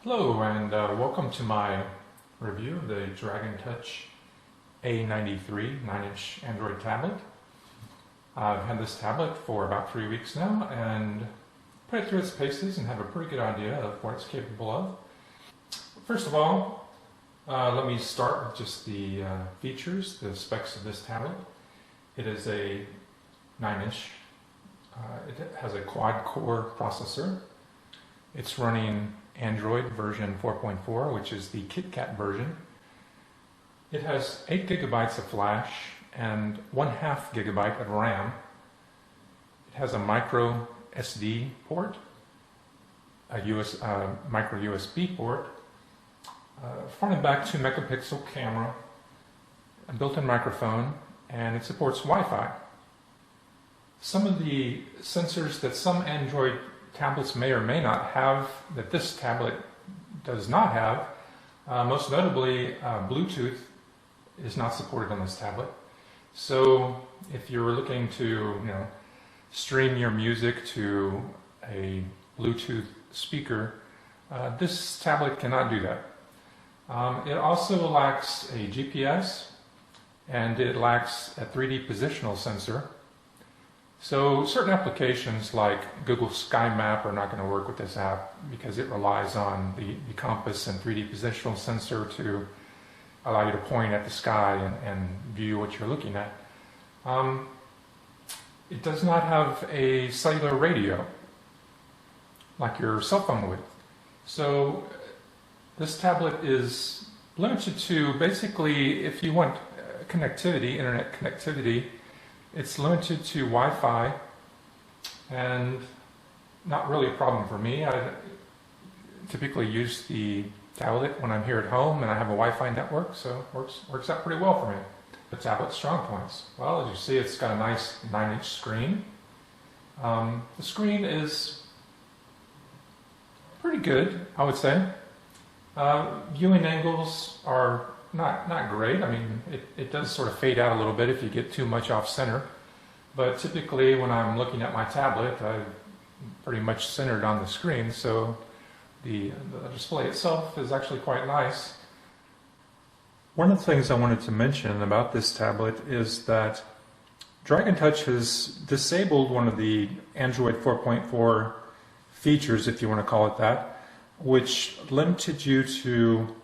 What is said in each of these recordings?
Hello and welcome to my review of the Dragon Touch A93 9-inch Android tablet. I've had this tablet for about 3 weeks now and put it through its paces and have a pretty good idea of what it's capable of. First of all, let me start with just the features, the specs of this tablet. It is a 9-inch. It has a quad-core processor. It's running Android version 4.4, which is the KitKat version. It has 8 gigabytes of flash and 1/2 gigabyte of RAM. It has a micro SD port, a micro USB port, front and back 2 megapixel camera, a built-in microphone, and it supports Wi-Fi. Some of the sensors that some Android tablets may or may not have that this tablet does not have, most notably Bluetooth is not supported on this tablet. So if you're looking to stream your music to a Bluetooth speaker, this tablet cannot do that. It also lacks a GPS and it lacks a 3D positional sensor. So certain applications like Google Sky Map are not going to work with this app because it relies on the compass and 3D positional sensor to allow you to point at the sky and view what you're looking at. It does not have a cellular radio like your cell phone would. So this tablet is limited to basically, if you want connectivity, internet connectivity, it's limited to Wi-Fi, and not really a problem for me. I typically use the tablet when I'm here at home and I have a Wi-Fi network, so it works out pretty well for me. The tablet's strong points. Well, as you see, it's got a nice 9-inch screen. The screen is pretty good, I would say. Viewing angles are not great. I mean, it does sort of fade out a little bit if you get too much off center. But typically when I'm looking at my tablet, I'm pretty much centered on the screen, so the display itself is actually quite nice. One of the things I wanted to mention about this tablet is that Dragon Touch has disabled one of the Android 4.4 features, if you want to call it that, which limited you to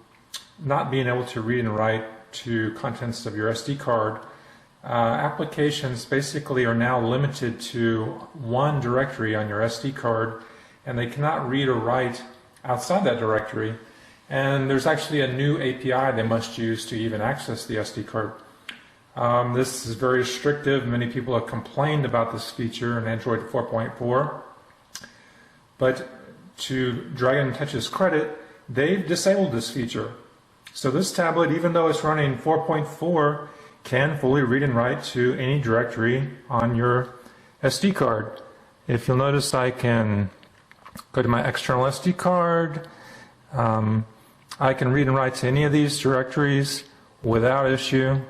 not being able to read and write to contents of your SD card. Applications basically are now limited to one directory on your SD card, and they cannot read or write outside that directory. And there's actually a new API they must use to even access the SD card. This is very restrictive. Many people have complained about this feature in Android 4.4. But to Dragon Touch's credit, they've disabled this feature. So this tablet, even though it's running 4.4, can fully read and write to any directory on your SD card. If you'll notice, I can go to my external SD card. I can read and write to any of these directories without issue.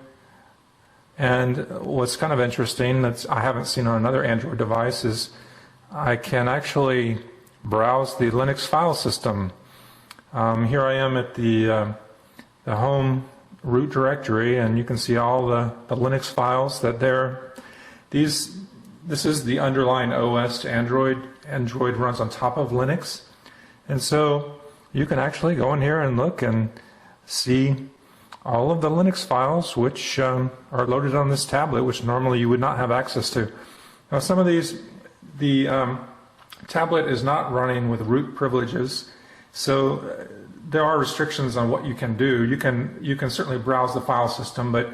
And what's kind of interesting that I haven't seen on another Android device is I can actually browse the Linux file system. Here I am at the home root directory, and you can see all the Linux files that there. This is the underlying OS to Android. Android runs on top of Linux, and so you can actually go in here and look and see all of the Linux files which are loaded on this tablet, which normally you would not have access to. Now, some of these, the tablet is not running with root privileges, so there are restrictions on what you can do. You can certainly browse the file system, but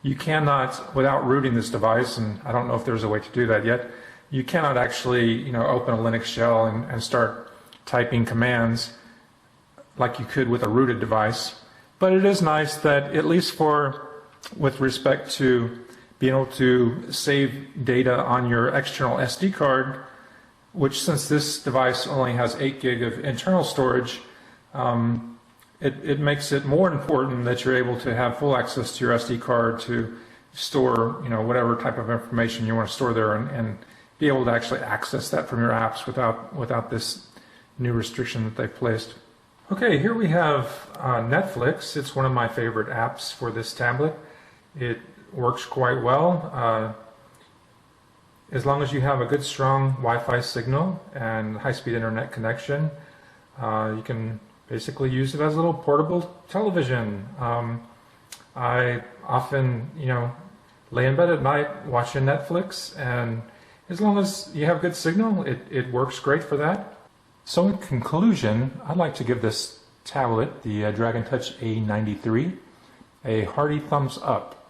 you cannot, without rooting this device, and I don't know if there's a way to do that yet, you cannot actually open a Linux shell and start typing commands like you could with a rooted device. But it is nice that, at least with respect to being able to save data on your external SD card, which, since this device only has 8 gig of internal storage, it makes it more important that you're able to have full access to your SD card to store whatever type of information you want to store there, and be able to actually access that from your apps without this new restriction that they've placed. Okay, here we have Netflix. It's one of my favorite apps for this tablet. It works quite well. As long as you have a good strong Wi-Fi signal and high-speed internet connection, you can basically use it as a little portable television. I often, lay in bed at night watching Netflix, and as long as you have good signal, it works great for that. So in conclusion, I'd like to give this tablet, the Dragon Touch A93, a hearty thumbs up.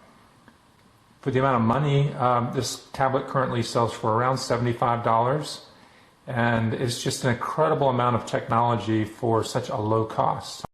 For the amount of money, this tablet currently sells for around $75, and it's just an incredible amount of technology for such a low cost.